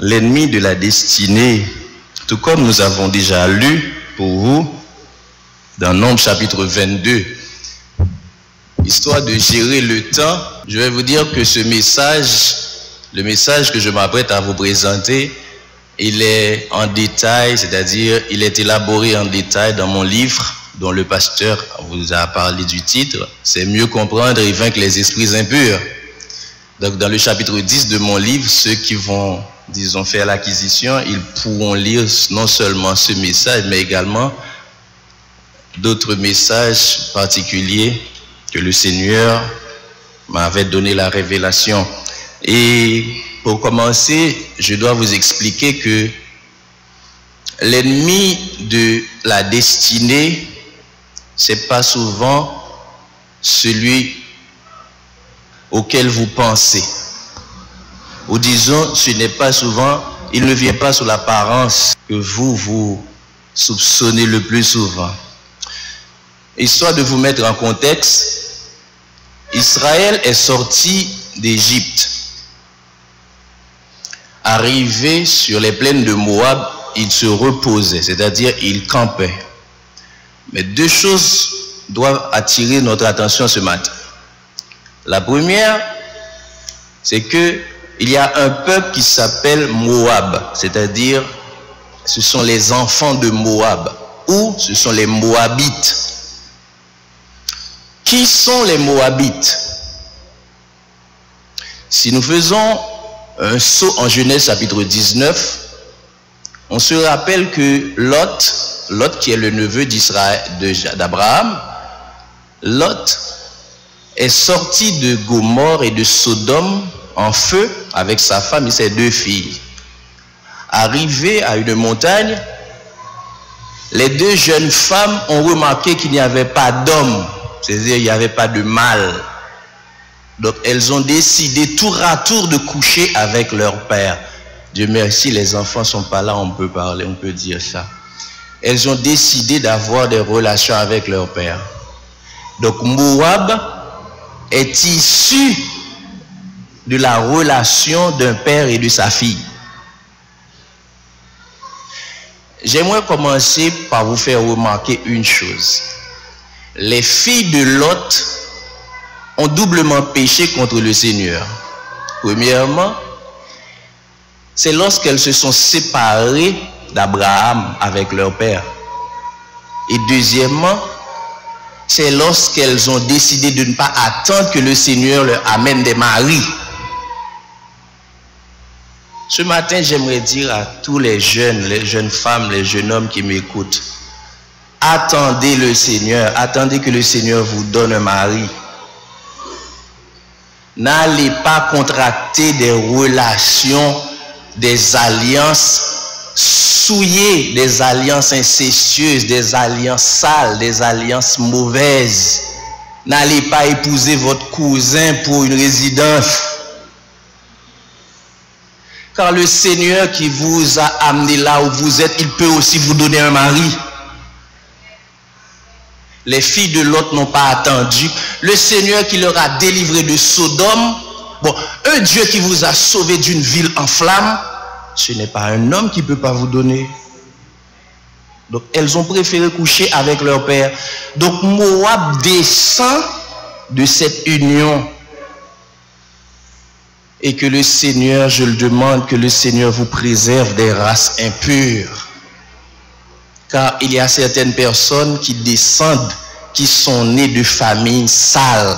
l'ennemi de la destinée, tout comme nous avons déjà lu pour vous dans Nombre chapitre 22, histoire de gérer le temps. Je vais vous dire que ce message, le message que je m'apprête à vous présenter, il est en détail, c'est-à-dire il est élaboré en détail dans mon livre dont le pasteur vous a parlé du titre, c'est mieux comprendre et vaincre les esprits impurs. Donc dans le chapitre 10 de mon livre, ceux qui vont, disons, faire l'acquisition, ils pourront lire non seulement ce message, mais également d'autres messages particuliers que le Seigneur m'avait donné la révélation. Et pour commencer, je dois vous expliquer que l'ennemi de la destinée, c'est pas souvent celui auquel vous pensez. Ou disons, ce n'est pas souvent, il ne vient pas sous l'apparence que vous soupçonnez le plus souvent. Histoire de vous mettre en contexte, Israël est sorti d'Égypte. Arrivé sur les plaines de Moab, il se reposait, c'est-à-dire il campait. Mais deux choses doivent attirer notre attention ce matin. La première, c'est que il y a un peuple qui s'appelle Moab, c'est-à-dire ce sont les enfants de Moab, ou ce sont les Moabites. Qui sont les Moabites? Si nous faisons un saut en Genèse chapitre 19, on se rappelle que Lot qui est le neveu d'Abraham, Lot est sorti de Gomorrhe et de Sodome en feu avec sa femme et ses deux filles. Arrivé à une montagne, les deux jeunes femmes ont remarqué qu'il n'y avait pas d'homme, c'est-à-dire il n'y avait pas de mâle. Donc elles ont décidé tour à tour de coucher avec leur père. Dieu merci, les enfants ne sont pas là, on peut parler, on peut dire ça. Elles ont décidé d'avoir des relations avec leur père. Donc Moab est issu de la relation d'un père et de sa fille. J'aimerais commencer par vous faire remarquer une chose. Les filles de Lot ont doublement péché contre le Seigneur. Premièrement, c'est lorsqu'elles se sont séparées d'Abraham avec leur père. Et deuxièmement, c'est lorsqu'elles ont décidé de ne pas attendre que le Seigneur leur amène des maris. Ce matin, j'aimerais dire à tous les jeunes femmes, les jeunes hommes qui m'écoutent, attendez le Seigneur, attendez que le Seigneur vous donne un mari. N'allez pas contracter des relations, des alliances souillées, des alliances incestueuses, des alliances sales, des alliances mauvaises. N'allez pas épouser votre cousin pour une résidence. Car le Seigneur qui vous a amené là où vous êtes, il peut aussi vous donner un mari. Les filles de Lot n'ont pas attendu. Le Seigneur qui leur a délivré de Sodome, bon, un Dieu qui vous a sauvé d'une ville en flammes, ce n'est pas un homme qui ne peut pas vous donner. Donc elles ont préféré coucher avec leur père. Donc Moab descend de cette union. Et que le Seigneur, je le demande, que le Seigneur vous préserve des races impures. Car il y a certaines personnes qui descendent, qui sont nées de familles sales.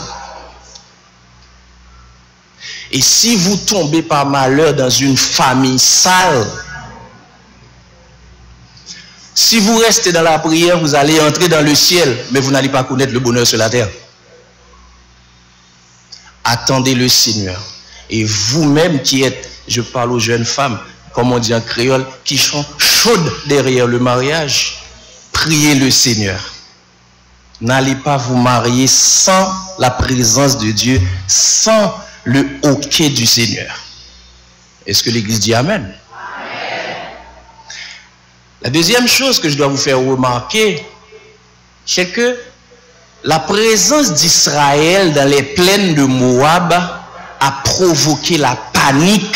Et si vous tombez par malheur dans une famille sale, si vous restez dans la prière, vous allez entrer dans le ciel, mais vous n'allez pas connaître le bonheur sur la terre. Attendez le Seigneur. Et vous-même qui êtes, je parle aux jeunes femmes, comme on dit en créole, qui sont chaudes derrière le mariage, priez le Seigneur. N'allez pas vous marier sans la présence de Dieu, sans le hoquet du Seigneur. Est-ce que l'Église dit Amen? Amen. La deuxième chose que je dois vous faire remarquer, c'est que la présence d'Israël dans les plaines de Moab a provoqué la panique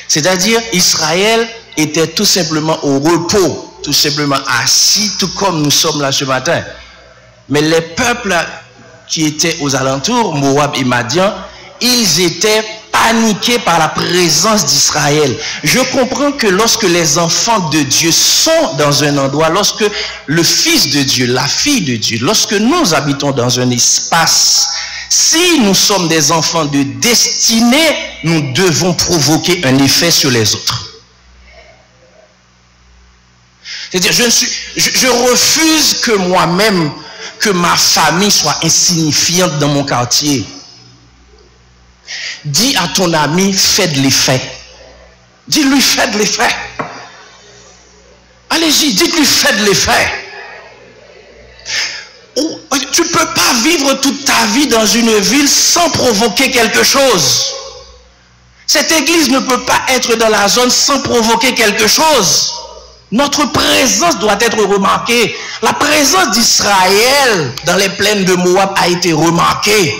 C'est-à-dire, Israël était tout simplement au repos, tout simplement assis, tout comme nous sommes là ce matin. Mais les peuples qui étaient aux alentours, Moab et Madian, ils étaient paniqués par la présence d'Israël. Je comprends que lorsque les enfants de Dieu sont dans un endroit, lorsque le Fils de Dieu, la fille de Dieu, lorsque nous habitons dans un espace, si nous sommes des enfants de destinée, nous devons provoquer un effet sur les autres. C'est-à-dire, je refuse que moi-même, que ma famille soit insignifiante dans mon quartier. Dis à ton ami, fais de l'effet. Dis-lui, fais de l'effet. Allez-y, dites-lui, fais de l'effet. Tu ne peux pas vivre toute ta vie dans une ville sans provoquer quelque chose. Cette église ne peut pas être dans la zone sans provoquer quelque chose. Notre présence doit être remarquée. La présence d'Israël dans les plaines de Moab a été remarquée.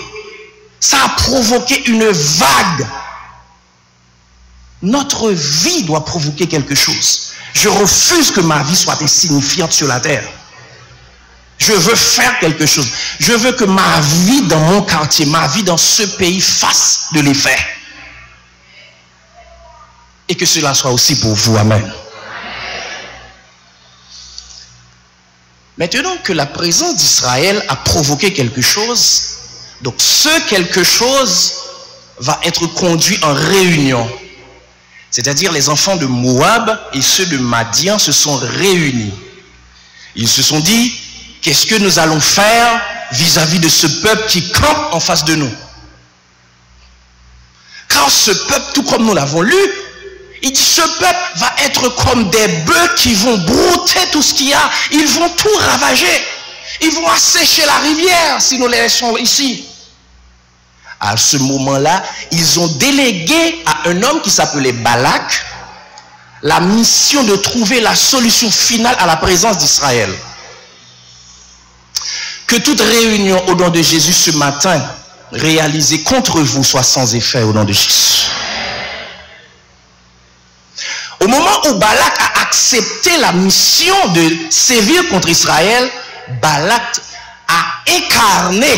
Ça a provoqué une vague. Notre vie doit provoquer quelque chose. Je refuse que ma vie soit insignifiante sur la terre. Je veux faire quelque chose. Je veux que ma vie dans mon quartier, ma vie dans ce pays fasse de l'effet. Et que cela soit aussi pour vous. Amen. Maintenant que la présence d'Israël a provoqué quelque chose, donc ce quelque chose va être conduit en réunion. C'est-à-dire les enfants de Moab et ceux de Madian se sont réunis. Ils se sont dit, qu'est-ce que nous allons faire vis-à-vis de ce peuple qui campe en face de nous? Car ce peuple, tout comme nous l'avons lu, il dit, ce peuple va être comme des bœufs qui vont brouter tout ce qu'il y a. Ils vont tout ravager. Ils vont assécher la rivière si nous les laissons ici. À ce moment-là, ils ont délégué à un homme qui s'appelait Balak la mission de trouver la solution finale à la présence d'Israël. Que toute réunion au nom de Jésus ce matin réalisée contre vous soit sans effet au nom de Jésus. Au moment où Balak a accepté la mission de sévir contre Israël, Balak a incarné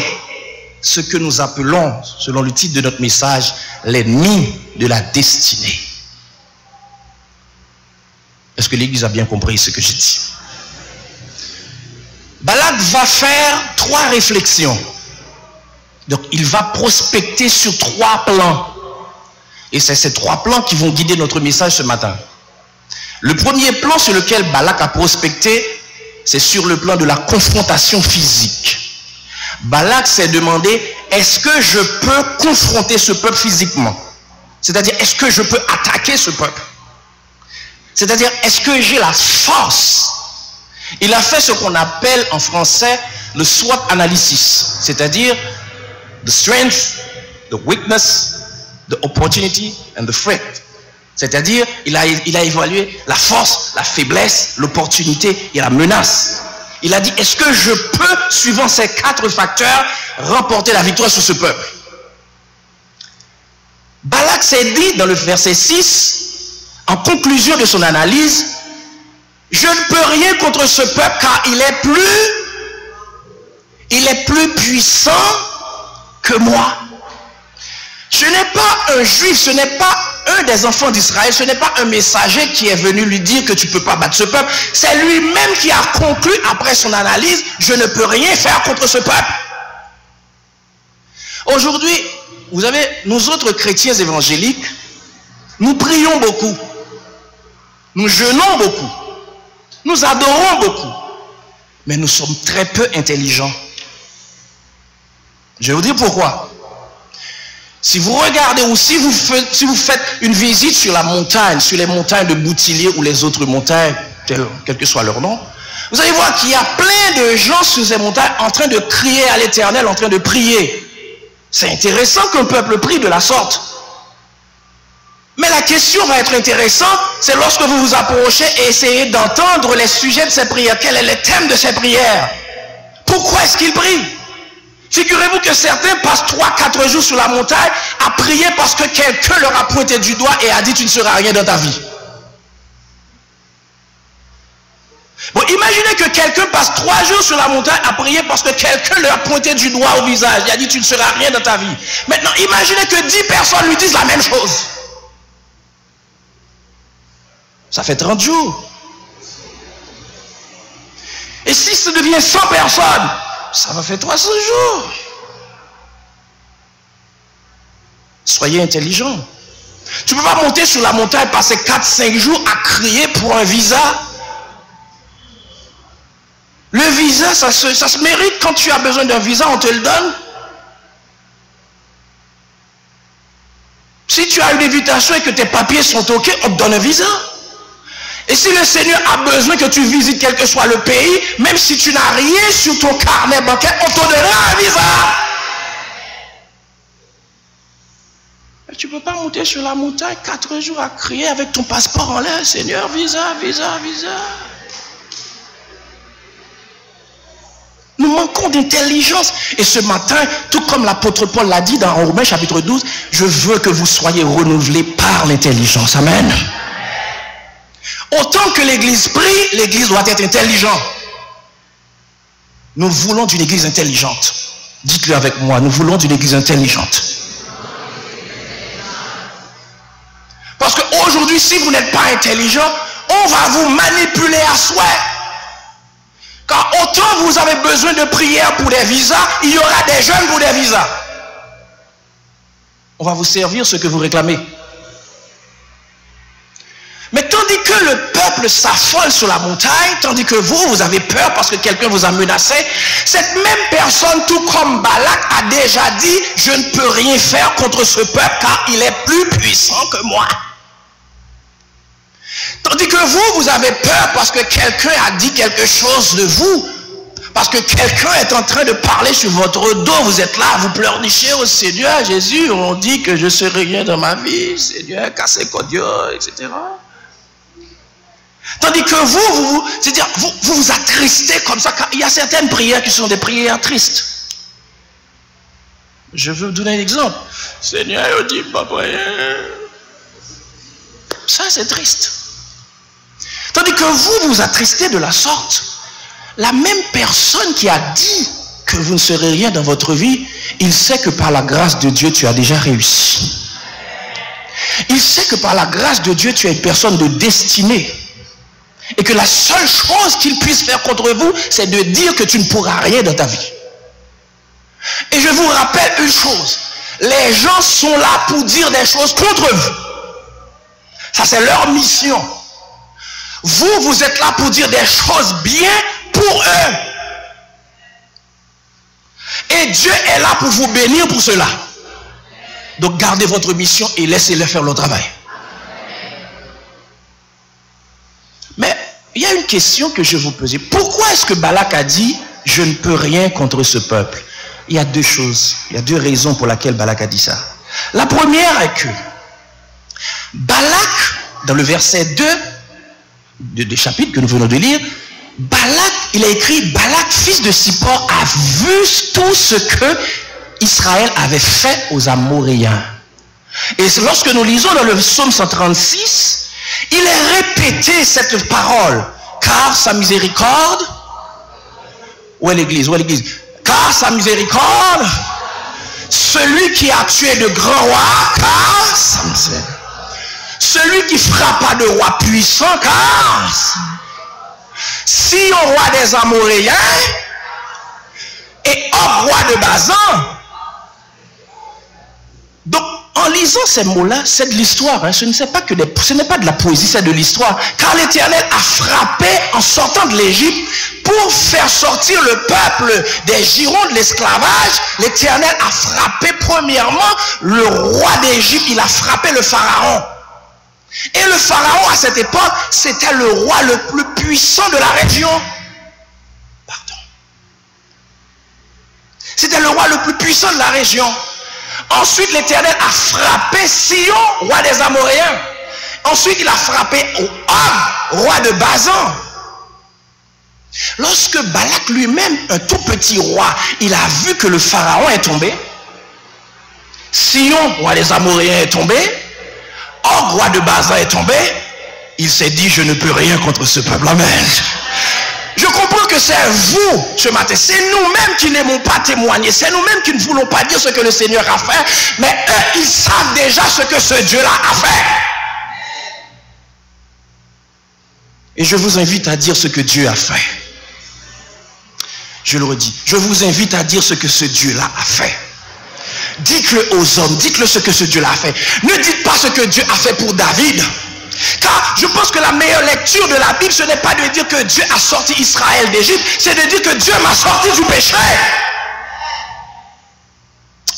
ce que nous appelons, selon le titre de notre message, l'ennemi de la destinée. Est-ce que l'Église a bien compris ce que je dis? Balak va faire 3 réflexions. Donc il va prospecter sur 3 plans. Et c'est ces 3 plans qui vont guider notre message ce matin. Le premier plan sur lequel Balak a prospecté, c'est sur le plan de la confrontation physique. Balak s'est demandé, est-ce que je peux confronter ce peuple physiquement? C'est-à-dire, est-ce que je peux attaquer ce peuple? C'est-à-dire, est-ce que j'ai la force? Il a fait ce qu'on appelle en français le SWOT analysis, c'est-à-dire the strength, the weakness, the opportunity and the threat. C'est-à-dire, il a évalué la force, la faiblesse, l'opportunité et la menace. Il a dit, est-ce que je peux, suivant ces 4 facteurs, remporter la victoire sur ce peuple? Balak s'est dit dans le verset 6, en conclusion de son analyse, je ne peux rien contre ce peuple car il est plus puissant que moi. Ce n'est pas un juif, ce n'est pas un des enfants d'Israël, ce n'est pas un messager qui est venu lui dire que tu ne peux pas battre ce peuple. C'est lui-même qui a conclu après son analyse, je ne peux rien faire contre ce peuple. Aujourd'hui, vous savez, nous autres chrétiens évangéliques, nous prions beaucoup, nous jeûnons beaucoup, nous adorons beaucoup, mais nous sommes très peu intelligents. Je vais vous dire pourquoi. Si vous regardez ou si vous faites une visite sur la montagne, sur les montagnes de Boutillier ou les autres montagnes, quel que soit leur nom, vous allez voir qu'il y a plein de gens sur ces montagnes en train de crier à l'Éternel, en train de prier. C'est intéressant qu'un peuple prie de la sorte. Mais la question va être intéressante, c'est lorsque vous vous approchez et essayez d'entendre les sujets de ces prières. Quel est le thème de ces prières? Pourquoi est-ce qu'ils prient? Figurez-vous que certains passent 3-4 jours sur la montagne à prier parce que quelqu'un leur a pointé du doigt et a dit tu ne seras rien dans ta vie. Bon, imaginez que quelqu'un passe 3 jours sur la montagne à prier parce que quelqu'un leur a pointé du doigt au visage et a dit tu ne seras rien dans ta vie. Maintenant, imaginez que 10 personnes lui disent la même chose. Ça fait 30 jours. Et si ça devient 100 personnes, ça va faire 300 jours. Soyez intelligents. Tu ne peux pas monter sur la montagne, passer 4-5 jours à crier pour un visa. Le visa, ça se mérite. Quand tu as besoin d'un visa, on te le donne. Si tu as une invitation et que tes papiers sont OK, on te donne un visa. Et si le Seigneur a besoin que tu visites quel que soit le pays, même si tu n'as rien sur ton carnet bancaire, on te donnera un visa. Mais tu ne peux pas monter sur la montagne 4 jours à crier avec ton passeport en l'air, Seigneur, visa, visa, visa. Nous manquons d'intelligence. Et ce matin, tout comme l'apôtre Paul l'a dit dans Romains chapitre 12, je veux que vous soyez renouvelés par l'intelligence. Amen. Autant que l'église prie, l'église doit être intelligente. Nous voulons d'une église intelligente. Dites-le avec moi, nous voulons d'une église intelligente. Parce qu'aujourd'hui, si vous n'êtes pas intelligent, on va vous manipuler à souhait. Car autant vous avez besoin de prière pour des visas, il y aura des jeunes pour des visas. On va vous servir ce que vous réclamez. Mais tandis que le peuple s'affole sur la montagne, tandis que vous avez peur parce que quelqu'un vous a menacé, cette même personne, tout comme Balak, a déjà dit, je ne peux rien faire contre ce peuple car il est plus puissant que moi. Tandis que vous avez peur parce que quelqu'un a dit quelque chose de vous, parce que quelqu'un est en train de parler sur votre dos, vous êtes là, vous pleurnichez au Seigneur, Jésus, on dit que je ne serai rien dans ma vie, Seigneur, cassez Dieu, etc. Tandis que vous vous attristez comme ça, car il y a certaines prières qui sont des prières tristes. Je veux vous donner un exemple. Seigneur, je dis pas prier. Ça, c'est triste. Tandis que vous vous attristez de la sorte, la même personne qui a dit que vous ne serez rien dans votre vie, il sait que par la grâce de Dieu, tu as déjà réussi. Il sait que par la grâce de Dieu, tu es une personne de destinée. Et que la seule chose qu'il puisse faire contre vous, c'est de dire que tu ne pourras rien dans ta vie. Et je vous rappelle une chose, les gens sont là pour dire des choses contre vous. Ça, c'est leur mission. Vous, vous êtes là pour dire des choses bien pour eux. Et Dieu est là pour vous bénir pour cela. Donc gardez votre mission et laissez-les faire le travail. Mais il y a une question que je vais vous poser. Pourquoi est-ce que Balak a dit « Je ne peux rien contre ce peuple » ? Il y a 2 choses. Il y a 2 raisons pour lesquelles Balak a dit ça. La première est que Balak, dans le verset 2 du chapitre que nous venons de lire, Balak, il a écrit « Balak, fils de Sippor, a vu tout ce que Israël avait fait aux Amoréens. » Et lorsque nous lisons dans le psaume 136, il est répété cette parole. Car sa miséricorde... Où est l'église? Où est l'église? Car sa miséricorde... Celui qui a tué de grands rois, car sa miséricorde... Celui qui frappa de rois puissants, car... Si au roi des Amoréens et au roi de Bazan. Donc, en lisant ces mots-là, c'est de l'histoire. Hein. Ce n'est pas de la poésie, c'est de l'histoire. Car l'Éternel a frappé en sortant de l'Égypte pour faire sortir le peuple des girons de l'esclavage. L'Éternel a frappé premièrement le roi d'Égypte. Il a frappé le pharaon. Et le pharaon à cette époque, c'était le roi le plus puissant de la région. Pardon. C'était le roi le plus puissant de la région. Ensuite, l'Éternel a frappé Sion, roi des Amoréens. Ensuite, il a frappé Og, roi de Bazan. Lorsque Balak lui-même, un tout petit roi, il a vu que le pharaon est tombé, Sion, roi des Amoréens, est tombé, Og, roi de Basan, est tombé, il s'est dit, je ne peux rien contre ce peuple. Amen. Je comprends que c'est vous, ce matin, c'est nous-mêmes qui n'aimons pas témoigner, c'est nous-mêmes qui ne voulons pas dire ce que le Seigneur a fait, mais eux, ils savent déjà ce que ce Dieu-là a fait. Et je vous invite à dire ce que Dieu a fait. Je le redis, je vous invite à dire ce que ce Dieu-là a fait. Dites-le aux hommes, dites-le ce que ce Dieu-là a fait. Ne dites pas ce que Dieu a fait pour David. Car je pense que la meilleure lecture de la Bible, ce n'est pas de dire que Dieu a sorti Israël d'Égypte, c'est de dire que Dieu m'a sorti du péché.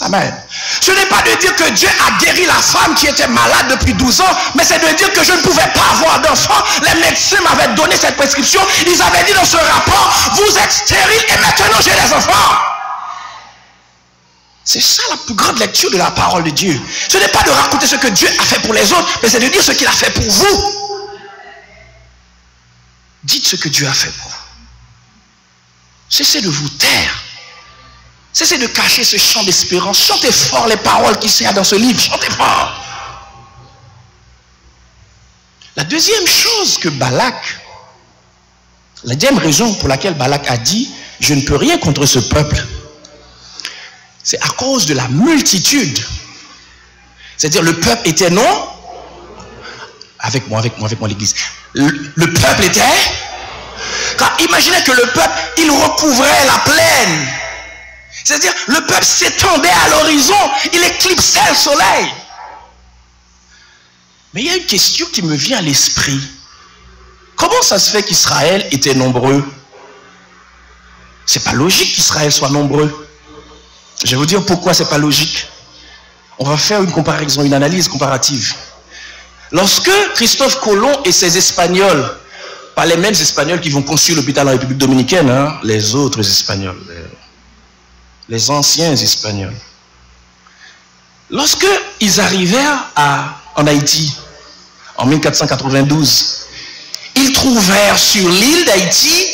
Amen. Ce n'est pas de dire que Dieu a guéri la femme qui était malade depuis 12 ans, mais c'est de dire que je ne pouvais pas avoir d'enfant. Les médecins m'avaient donné cette prescription. Ils avaient dit dans ce rapport, vous êtes stérile et maintenant j'ai des enfants. C'est ça la plus grande lecture de la parole de Dieu. Ce n'est pas de raconter ce que Dieu a fait pour les autres, mais c'est de dire ce qu'il a fait pour vous. Dites ce que Dieu a fait pour vous. Cessez de vous taire. Cessez de cacher ce chant d'espérance. Chantez fort les paroles qui sont dans ce livre. Chantez fort. La deuxième chose que Balak, la deuxième raison pour laquelle Balak a dit, je ne peux rien contre ce peuple, c'est à cause de la multitude. C'est-à-dire le peuple était non. Avec moi l'église. Le peuple était. Car imaginez que le peuple, il recouvrait la plaine. C'est-à-dire le peuple s'étendait à l'horizon. Il éclipsait le soleil. Mais il y a une question qui me vient à l'esprit. Comment ça se fait qu'Israël était nombreux? C'est pas logique qu'Israël soit nombreux. Je vais vous dire pourquoi c'est pas logique. On va faire une comparaison, une analyse comparative. Lorsque Christophe Colomb et ses Espagnols, pas les mêmes Espagnols qui vont construire l'hôpital en République Dominicaine, hein, les autres Espagnols, les anciens Espagnols. Lorsque ils arrivèrent en Haïti, en 1492, ils trouvèrent sur l'île d'Haïti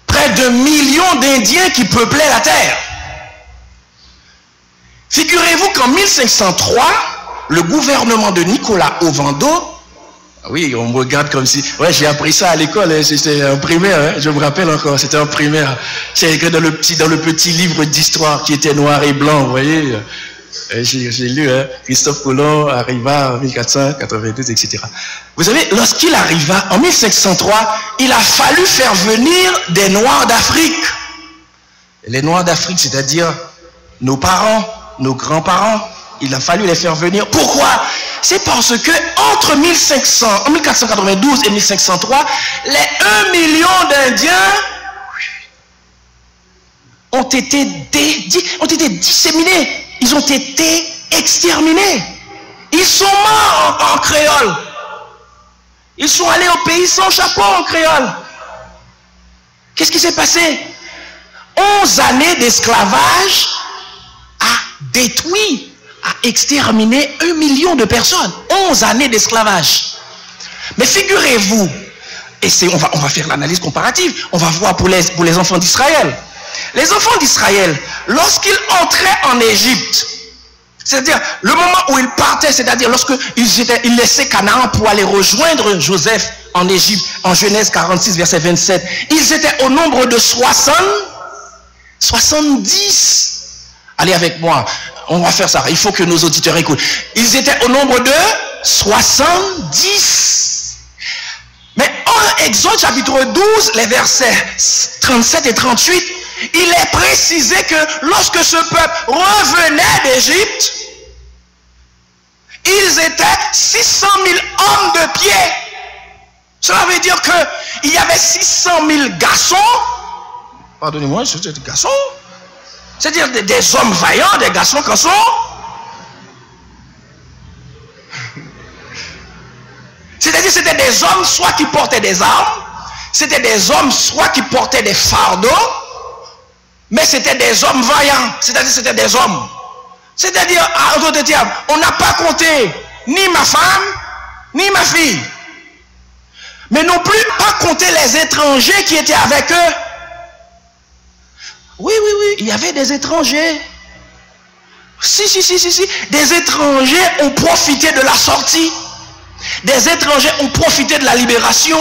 près de millions d'Indiens qui peuplaient la terre. Figurez-vous qu'en 1503, le gouvernement de Nicolas Ovando, oui, on me regarde comme si, ouais, j'ai appris ça à l'école, hein, c'était en primaire, hein, je me rappelle encore, c'était en primaire. C'est écrit dans le petit livre d'histoire qui était noir et blanc, vous voyez. J'ai lu, hein, Christophe Colomb arriva en 1492, etc. Vous savez, lorsqu'il arriva en 1503, il a fallu faire venir des Noirs d'Afrique. Les Noirs d'Afrique, c'est-à-dire nos parents, nos grands-parents, il a fallu les faire venir. Pourquoi? C'est parce que entre 1492 et 1503, les 1 million d'Indiens ont été disséminés. Ils ont été exterminés. Ils sont morts en créole. Ils sont allés au pays sans chapeau en créole. Qu'est-ce qui s'est passé? 11 années d'esclavage a détruit, a exterminé 1 million de personnes. 11 années d'esclavage. Mais figurez-vous, et on va faire l'analyse comparative, on va voir pour les enfants d'Israël. Les enfants d'Israël, lorsqu'ils entraient en Égypte, c'est-à-dire le moment où ils partaient, c'est-à-dire lorsqu'ils laissaient Canaan pour aller rejoindre Joseph en Égypte, en Genèse 46, verset 27, ils étaient au nombre de 70. Allez avec moi, on va faire ça, il faut que nos auditeurs écoutent. Ils étaient au nombre de 70. Mais en Exode chapitre 12, les versets 37 et 38, il est précisé que lorsque ce peuple revenait d'Égypte, ils étaient 600 000 hommes de pied. Cela veut dire qu'il y avait 600 000 garçons. Pardonnez-moi, c'était des garçons. C'est-à-dire des hommes vaillants, des garçons comme ça. C'est-à-dire c'était des hommes soit qui portaient des armes, c'était des hommes soit qui portaient des fardeaux, mais c'était des hommes vaillants, c'est-à-dire c'était des hommes. C'est-à-dire, en d'autres termes, on n'a pas compté ni ma femme, ni ma fille. Mais non plus pas compter les étrangers qui étaient avec eux. Oui, il y avait des étrangers. Si. Des étrangers ont profité de la sortie. Des étrangers ont profité de la libération.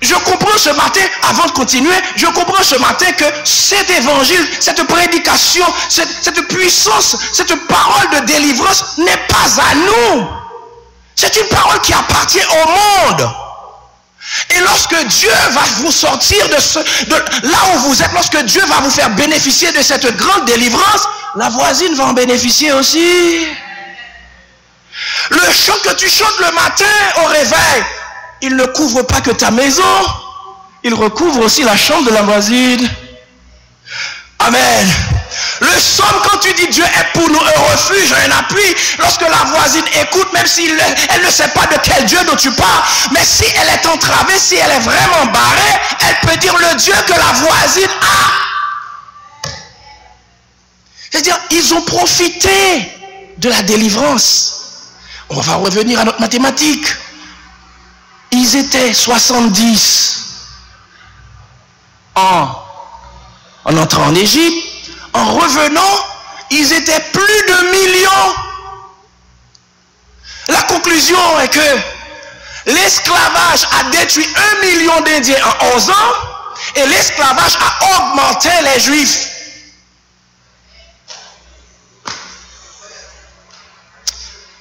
Je comprends ce matin, avant de continuer, je comprends ce matin que cet évangile, cette prédication, cette puissance, cette parole de délivrance n'est pas à nous. C'est une parole qui appartient au monde. Et lorsque Dieu va vous sortir de là où vous êtes, lorsque Dieu va vous faire bénéficier de cette grande délivrance, la voisine va en bénéficier aussi. Le chant que tu chantes le matin au réveil, il ne couvre pas que ta maison, il recouvre aussi la chambre de la voisine. Amen. Le somme, quand tu dis Dieu est pour nous un refuge, un appui, lorsque la voisine écoute, même si elle ne sait pas de quel Dieu dont tu parles, mais si elle est entravée, si elle est vraiment barrée, elle peut dire le Dieu que la voisine a. C'est-à-dire, ils ont profité de la délivrance. On va revenir à notre mathématique. Ils étaient 70 en entrant en Égypte. En revenant, ils étaient plus de millions. La conclusion est que l'esclavage a détruit 1 million d'Indiens en 11 ans et l'esclavage a augmenté les Juifs.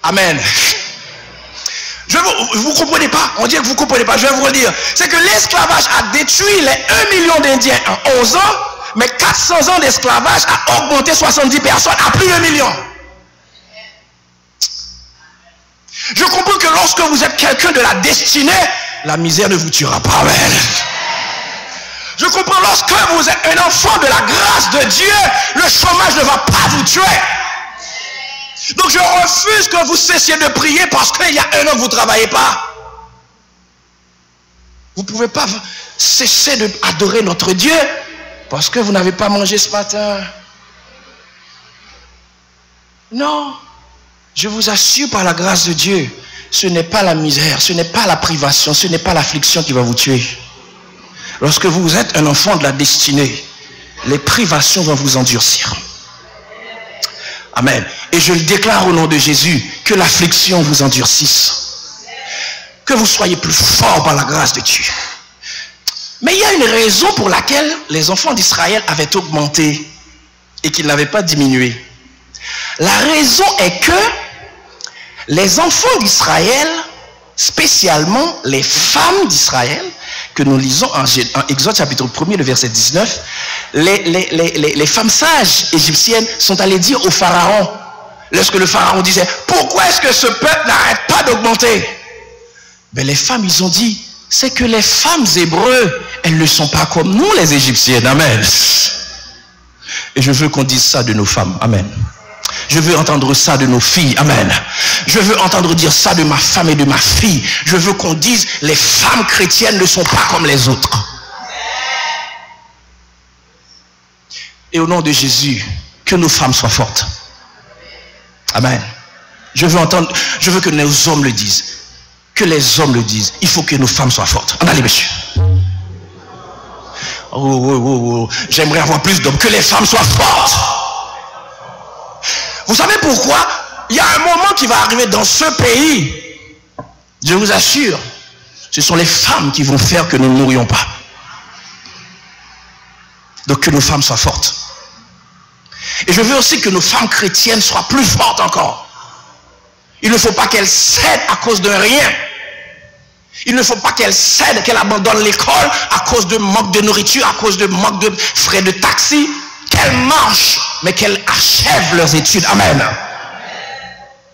Amen. Vous ne comprenez pas? On dit que vous ne comprenez pas. Je vais vous le dire. C'est que l'esclavage a détruit les 1 million d'Indiens en 11 ans, mais 400 ans d'esclavage a augmenté 70 personnes à plus de 1 million. Je comprends que lorsque vous êtes quelqu'un de la destinée, la misère ne vous tuera pas. Amen. Je comprends lorsque vous êtes un enfant de la grâce de Dieu, le chômage ne va pas vous tuer. Donc je refuse que vous cessiez de prier parce qu'il y a un an que vous ne travaillez pas. Vous ne pouvez pas cesser d'adorer notre Dieu parce que vous n'avez pas mangé ce matin. Non. Je vous assure par la grâce de Dieu, ce n'est pas la misère, ce n'est pas la privation, ce n'est pas l'affliction qui va vous tuer. Lorsque vous êtes un enfant de la destinée, les privations vont vous endurcir. Amen. Et je le déclare au nom de Jésus, que l'affliction vous endurcisse. Que vous soyez plus forts par la grâce de Dieu. Mais il y a une raison pour laquelle les enfants d'Israël avaient augmenté et qu'ils n'avaient pas diminué. La raison est que les enfants d'Israël, spécialement les femmes d'Israël, que nous lisons en Exode chapitre 1er, le verset 19, les femmes sages égyptiennes sont allées dire au pharaon, lorsque le pharaon disait, pourquoi est-ce que ce peuple n'arrête pas d'augmenter? Mais les femmes, ils ont dit, c'est que les femmes hébreux, elles ne sont pas comme nous les égyptiennes. Amen. Et je veux qu'on dise ça de nos femmes. Amen. Je veux entendre ça de nos filles. Amen. Je veux entendre dire ça de ma femme et de ma fille. Je veux qu'on dise, les femmes chrétiennes ne sont pas comme les autres. Et au nom de Jésus, que nos femmes soient fortes. Amen. Je veux que nos hommes le disent. Que les hommes le disent. Il faut que nos femmes soient fortes. Allez, monsieur. Oh. J'aimerais avoir plus d'hommes. Que les femmes soient fortes. Vous savez pourquoi? Il y a un moment qui va arriver dans ce pays. Je vous assure. Ce sont les femmes qui vont faire que nous ne mourions pas. Donc que nos femmes soient fortes. Et je veux aussi que nos femmes chrétiennes soient plus fortes encore. Il ne faut pas qu'elles cèdent à cause de rien. Il ne faut pas qu'elles cèdent, qu'elles abandonnent l'école à cause de manque de nourriture, à cause de manque de frais de taxi. Qu'elles marchent, mais qu'elles achèvent leurs études. Amen.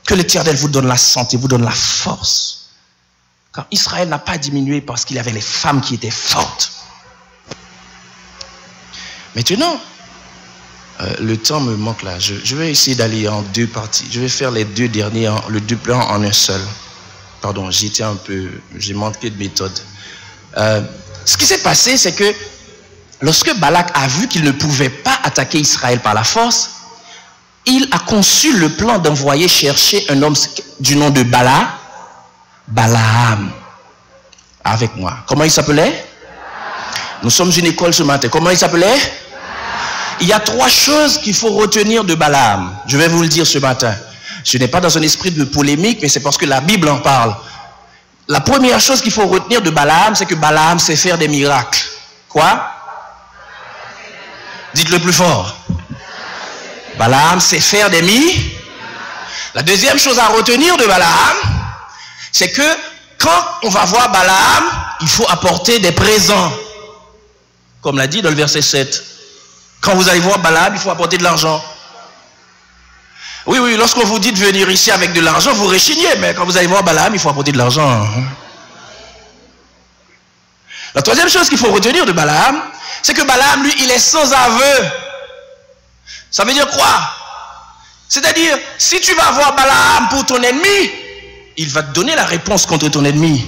Que l'Éternel vous donne la santé, vous donne la force. Car Israël n'a pas diminué parce qu'il y avait les femmes qui étaient fortes. Maintenant, le temps me manque là. Je vais essayer d'aller en deux parties. Je vais faire les deux derniers, le deux plans en un seul. Pardon, j'ai manqué de méthode. Ce qui s'est passé, c'est que lorsque Balak a vu qu'il ne pouvait pas attaquer Israël par la force, il a conçu le plan d'envoyer chercher un homme du nom de Balaam. Avec moi. Comment il s'appelait? Nous sommes une école ce matin. Comment il s'appelait? Il y a 3 choses qu'il faut retenir de Balaam. Je vais vous le dire ce matin. Je n'ai pas dans un esprit de polémique, mais c'est parce que la Bible en parle. La première chose qu'il faut retenir de Balaam, c'est que Balaam sait faire des miracles. Quoi? Dites-le plus fort. Balaam sait faire des miracles. La deuxième chose à retenir de Balaam, c'est que quand on va voir Balaam, il faut apporter des présents. Comme l'a dit dans le verset 7. Quand vous allez voir Balaam, il faut apporter de l'argent. Oui, oui, lorsqu'on vous dit de venir ici avec de l'argent, vous réchignez. Mais quand vous allez voir Balaam, il faut apporter de l'argent. La troisième chose qu'il faut retenir de Balaam, c'est que Balaam, lui, il est sans aveu. Ça veut dire quoi? C'est-à-dire, si tu vas voir Balaam pour ton ennemi, il va te donner la réponse contre ton ennemi.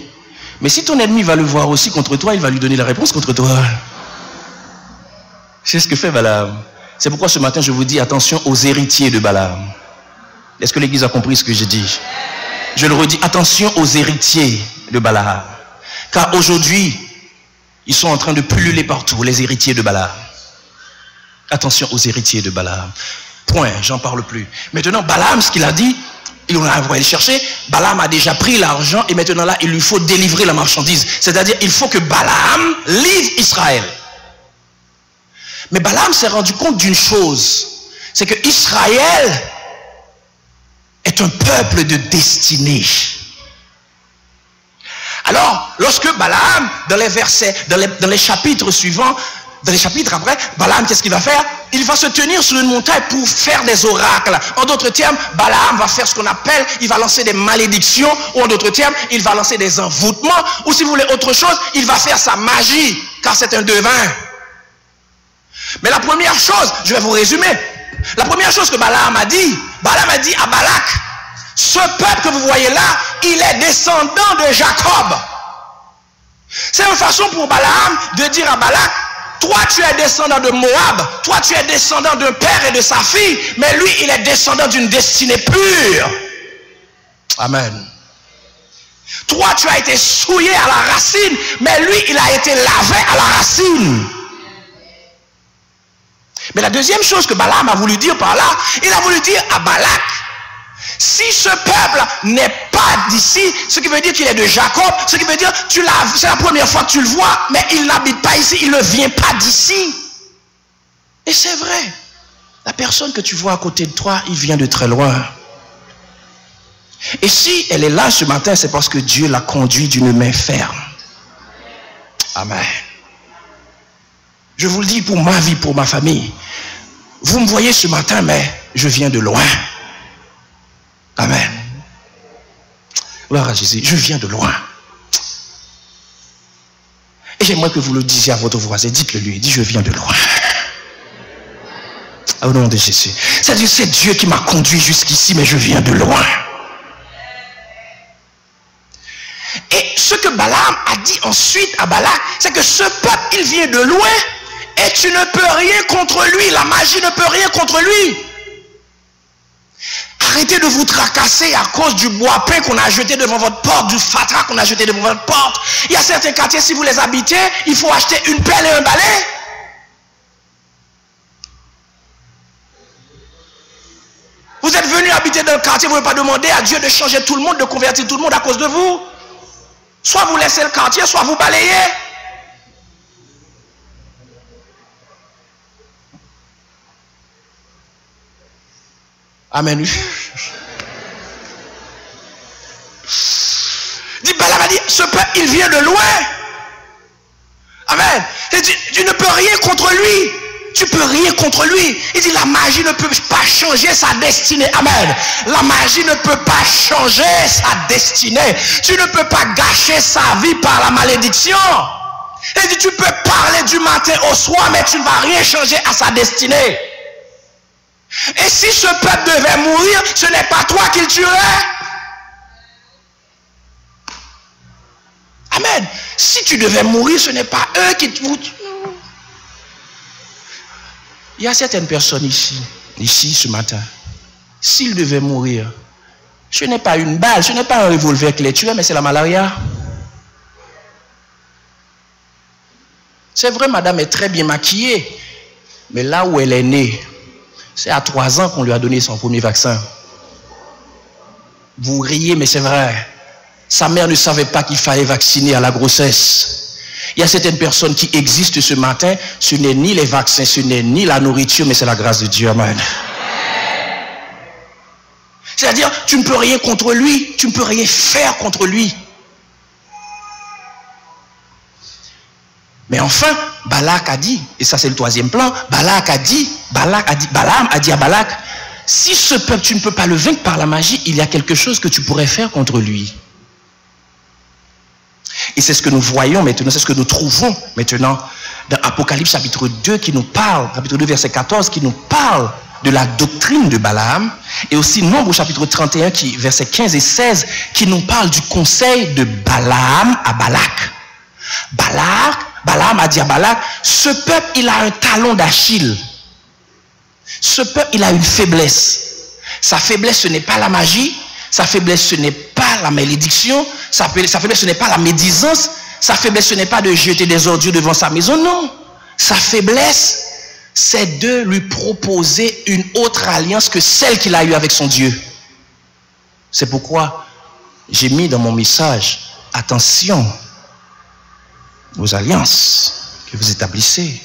Mais si ton ennemi va le voir aussi contre toi, il va lui donner la réponse contre toi. C'est ce que fait Balaam. C'est pourquoi ce matin, je vous dis attention aux héritiers de Balaam. Est-ce que l'Église a compris ce que j'ai dit? Je le redis, attention aux héritiers de Balaam. Car aujourd'hui, ils sont en train de pulluler partout, les héritiers de Balaam. Attention aux héritiers de Balaam. Point, j'en parle plus. Maintenant, Balaam, ce qu'il a dit, on va aller chercher. Balaam a déjà pris l'argent et maintenant là, il lui faut délivrer la marchandise. C'est-à-dire, il faut que Balaam livre Israël. Mais Balaam s'est rendu compte d'une chose, c'est que Israël est un peuple de destinée. Alors, lorsque Balaam, dans les versets, dans les chapitres suivants, dans les chapitres après, Balaam, qu'est-ce qu'il va faire? Il va se tenir sur une montagne pour faire des oracles. En d'autres termes, Balaam va faire ce qu'on appelle, il va lancer des malédictions, ou en d'autres termes, il va lancer des envoûtements, ou si vous voulez autre chose, il va faire sa magie, car c'est un devin. Mais la première chose, je vais vous résumer, la première chose que Balaam a dit à Balak, ce peuple que vous voyez là, il est descendant de Jacob. C'est une façon pour Balaam de dire à Balak, toi tu es descendant de Moab, toi tu es descendant d'un père et de sa fille, mais lui il est descendant d'une destinée pure. Amen. Toi tu as été souillé à la racine, mais lui il a été lavé à la racine. Mais la deuxième chose que Balaam a voulu dire par là, il a voulu dire à Balak, si ce peuple n'est pas d'ici, ce qui veut dire qu'il est de Jacob, ce qui veut dire c'est la première fois que tu le vois, mais il n'habite pas ici, il ne vient pas d'ici. Et c'est vrai, la personne que tu vois à côté de toi, il vient de très loin. Et si elle est là ce matin, c'est parce que Dieu l'a conduit d'une main ferme. Amen. Je vous le dis pour ma vie, pour ma famille. Vous me voyez ce matin, mais je viens de loin. Amen. Gloire à Jésus, je viens de loin. Et j'aimerais que vous le disiez à votre voisin. Dites-le lui, dites je viens de loin. Au nom de Jésus. C'est-à-dire c'est Dieu qui m'a conduit jusqu'ici, mais je viens de loin. Et ce que Balaam a dit ensuite à Balak, c'est que ce peuple, il vient de loin. Et tu ne peux rien contre lui. La magie ne peut rien contre lui. Arrêtez de vous tracasser à cause du bois peint qu'on a jeté devant votre porte, du fatras qu'on a jeté devant votre porte. Il y a certains quartiers, si vous les habitez, il faut acheter une pelle et un balai. Vous êtes venu habiter dans le quartier, vous ne pouvez pas demander à Dieu de changer tout le monde, de convertir tout le monde à cause de vous. Soit vous laissez le quartier, soit vous balayez. Amen. Dit Balaam a dit, ce peuple, il vient de loin. Amen. Il dit, tu ne peux rien contre lui. Tu peux rien contre lui. Il dit, la magie ne peut pas changer sa destinée. Amen. La magie ne peut pas changer sa destinée. Tu ne peux pas gâcher sa vie par la malédiction. Il dit, tu peux parler du matin au soir, mais tu ne vas rien changer à sa destinée. Et si ce peuple devait mourir, ce n'est pas toi qu'il tuerait. Amen. Si tu devais mourir, ce n'est pas eux qui te... Il y a certaines personnes ici ce matin. S'ils devaient mourir, ce n'est pas une balle, ce n'est pas un revolver qui les tuait, mais c'est la malaria. C'est vrai, madame est très bien maquillée. Mais là où elle est née, c'est à 3 ans qu'on lui a donné son premier vaccin. Vous riez, mais c'est vrai. Sa mère ne savait pas qu'il fallait vacciner à la grossesse. Il y a certaines personnes qui existent ce matin. Ce n'est ni les vaccins, ce n'est ni la nourriture, mais c'est la grâce de Dieu. Amen. C'est-à-dire, tu ne peux rien contre lui. Tu ne peux rien faire contre lui. Mais enfin, Balak a dit, et ça c'est le 3e plan, Balaam a dit à Balak, si ce peuple, tu ne peux pas le vaincre par la magie, il y a quelque chose que tu pourrais faire contre lui. Et c'est ce que nous voyons maintenant, c'est ce que nous trouvons maintenant dans Apocalypse chapitre 2 qui nous parle, chapitre 2 verset 14, qui nous parle de la doctrine de Balaam, et aussi Nombre chapitre 31, verset 15 et 16, qui nous parle du conseil de Balaam à Balak. Balaam a dit à Balak, ce peuple, il a un talon d'Achille. Ce peuple, il a une faiblesse. Sa faiblesse, ce n'est pas la magie. Sa faiblesse, ce n'est pas la malédiction. Sa faiblesse, ce n'est pas la médisance. Sa faiblesse, ce n'est pas de jeter des ordures devant sa maison. Non. Sa faiblesse, c'est de lui proposer une autre alliance que celle qu'il a eue avec son Dieu. C'est pourquoi j'ai mis dans mon message, attention aux alliances que vous établissez.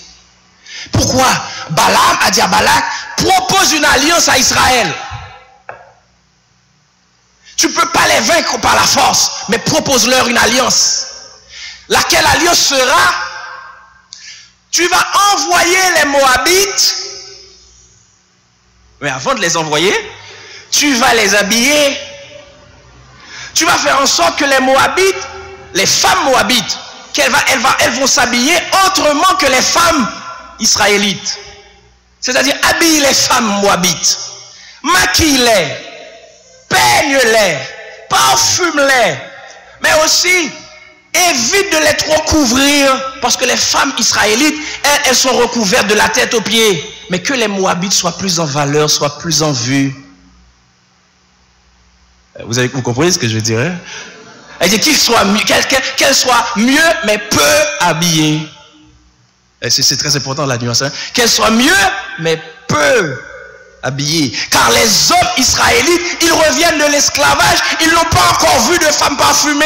Pourquoi Balaam a dit à Balak, propose une alliance à Israël. Tu ne peux pas les vaincre par la force, mais propose-leur une alliance. Laquelle alliance sera? Tu vas envoyer les Moabites, mais avant de les envoyer, tu vas les habiller. Tu vas faire en sorte que les Moabites, les femmes Moabites, elles vont s'habiller autrement que les femmes israélites. C'est-à-dire, habille les femmes moabites, maquille-les, peigne-les, parfume-les, mais aussi évite de les trop couvrir, parce que les femmes israélites, elles sont recouvertes de la tête aux pieds, mais que les Moabites soient plus en valeur, soient plus en vue. Vous comprenez ce que je veux dire, hein? Elle dit qu'elle soit mieux, mais peu habillée. C'est très important la nuance. Hein? Qu'elle soit mieux, mais peu habillée. Car les hommes israélites, ils reviennent de l'esclavage, ils n'ont pas encore vu de femmes parfumées.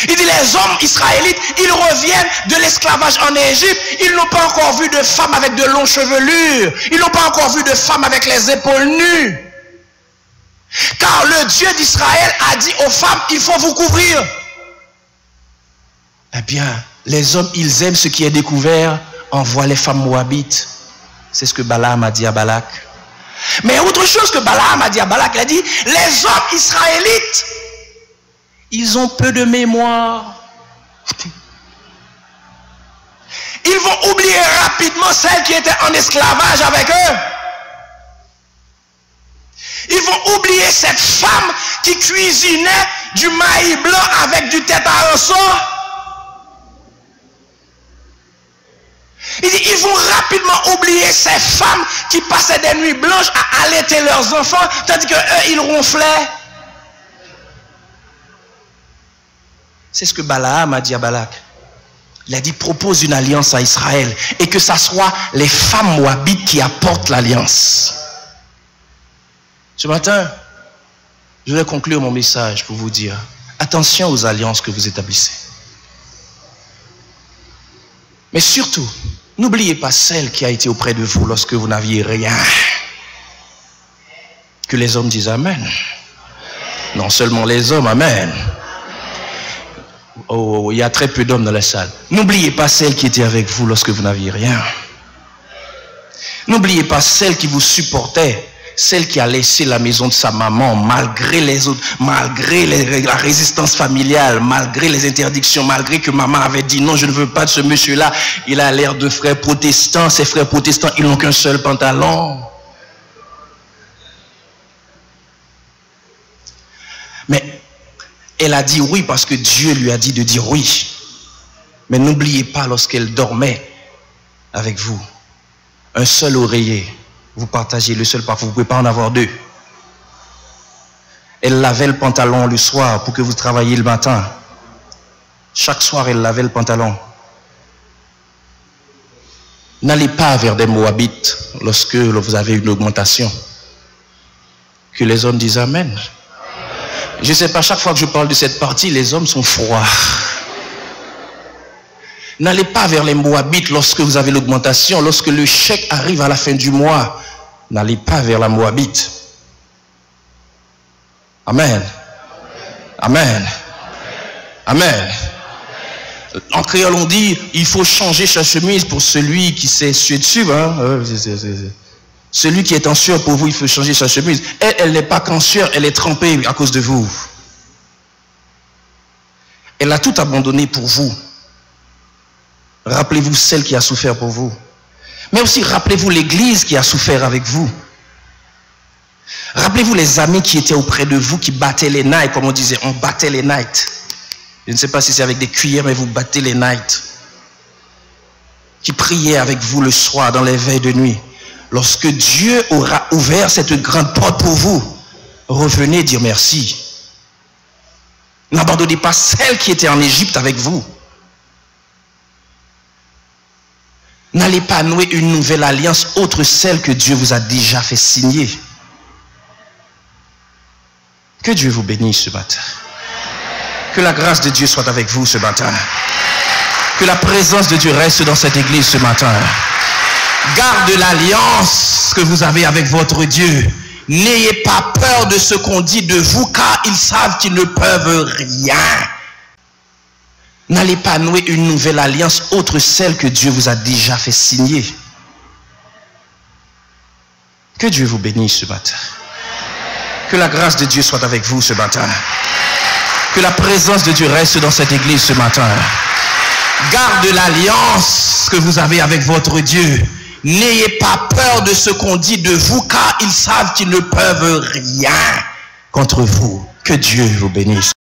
Il dit les hommes israélites, ils reviennent de l'esclavage en Égypte, ils n'ont pas encore vu de femmes avec de longues chevelures, ils n'ont pas encore vu de femmes avec les épaules nues. Car le Dieu d'Israël a dit aux femmes, il faut vous couvrir. Eh bien, les hommes, ils aiment ce qui est découvert, envoient les femmes moabites. C'est ce que Balaam a dit à Balak. Mais autre chose que Balaam a dit à Balak, il a dit, les hommes israélites, ils ont peu de mémoire. Ils vont oublier rapidement celles qui étaient en esclavage avec eux. Ils vont oublier cette femme qui cuisinait du maïs blanc avec du tête à un sort. Il dit, ils vont rapidement oublier ces femmes qui passaient des nuits blanches à allaiter leurs enfants, tandis qu'eux, ils ronflaient. C'est ce que Balaam a dit à Balak. Il a dit, propose une alliance à Israël et que ça soit les femmes moabites qui apportent l'alliance. Ce matin, je vais conclure mon message pour vous dire, attention aux alliances que vous établissez. Mais surtout, n'oubliez pas celle qui a été auprès de vous lorsque vous n'aviez rien. Que les hommes disent Amen. Non seulement les hommes, Amen. Oh, il y a très peu d'hommes dans la salle. N'oubliez pas celle qui était avec vous lorsque vous n'aviez rien. N'oubliez pas celle qui vous supportait, celle qui a laissé la maison de sa maman malgré les autres, malgré la résistance familiale, malgré les interdictions, malgré que maman avait dit non, je ne veux pas de ce monsieur-là. Il a l'air de frère protestant. Ces frères protestants, ils n'ont qu'un seul pantalon. Mais elle a dit oui parce que Dieu lui a dit de dire oui. Mais n'oubliez pas lorsqu'elle dormait avec vous, un seul oreiller, vous partagez le seul parfum, vous ne pouvez pas en avoir deux. Elle lavait le pantalon le soir pour que vous travailliez le matin. Chaque soir, elle lavait le pantalon. N'allez pas vers des Moabites lorsque vous avez une augmentation. Que les hommes disent Amen. Je ne sais pas, chaque fois que je parle de cette partie, les hommes sont froids. N'allez pas vers les Moabites lorsque vous avez l'augmentation, lorsque le chèque arrive à la fin du mois. N'allez pas vers la Moabite. Amen. Amen. Amen. En créole, on dit, il faut changer sa chemise pour celui qui s'est sué dessus. Hein? Celui qui est en sueur pour vous, il faut changer sa chemise. Elle n'est pas qu'en sueur, elle est trempée à cause de vous. Elle a tout abandonné pour vous. Rappelez-vous celle qui a souffert pour vous. Mais aussi, rappelez-vous l'église qui a souffert avec vous. Rappelez-vous les amis qui étaient auprès de vous, qui battaient les nights, comme on disait, on battait les nights. Je ne sais pas si c'est avec des cuillères, mais vous battez les nights. Qui priaient avec vous le soir dans les veilles de nuit. Lorsque Dieu aura ouvert cette grande porte pour vous, revenez dire merci. N'abandonnez pas celle qui était en Égypte avec vous. N'allez pas nouer une nouvelle alliance autre celle que Dieu vous a déjà fait signer. Que Dieu vous bénisse ce matin. Que la grâce de Dieu soit avec vous ce matin. Que la présence de Dieu reste dans cette église ce matin. Garde l'alliance que vous avez avec votre Dieu. N'ayez pas peur de ce qu'on dit de vous, car ils savent qu'ils ne peuvent rien. N'allez pas nouer une nouvelle alliance autre celle que Dieu vous a déjà fait signer. Que Dieu vous bénisse ce matin. Que la grâce de Dieu soit avec vous ce matin. Que la présence de Dieu reste dans cette église ce matin. Garde l'alliance que vous avez avec votre Dieu. N'ayez pas peur de ce qu'on dit de vous, car ils savent qu'ils ne peuvent rien contre vous. Que Dieu vous bénisse.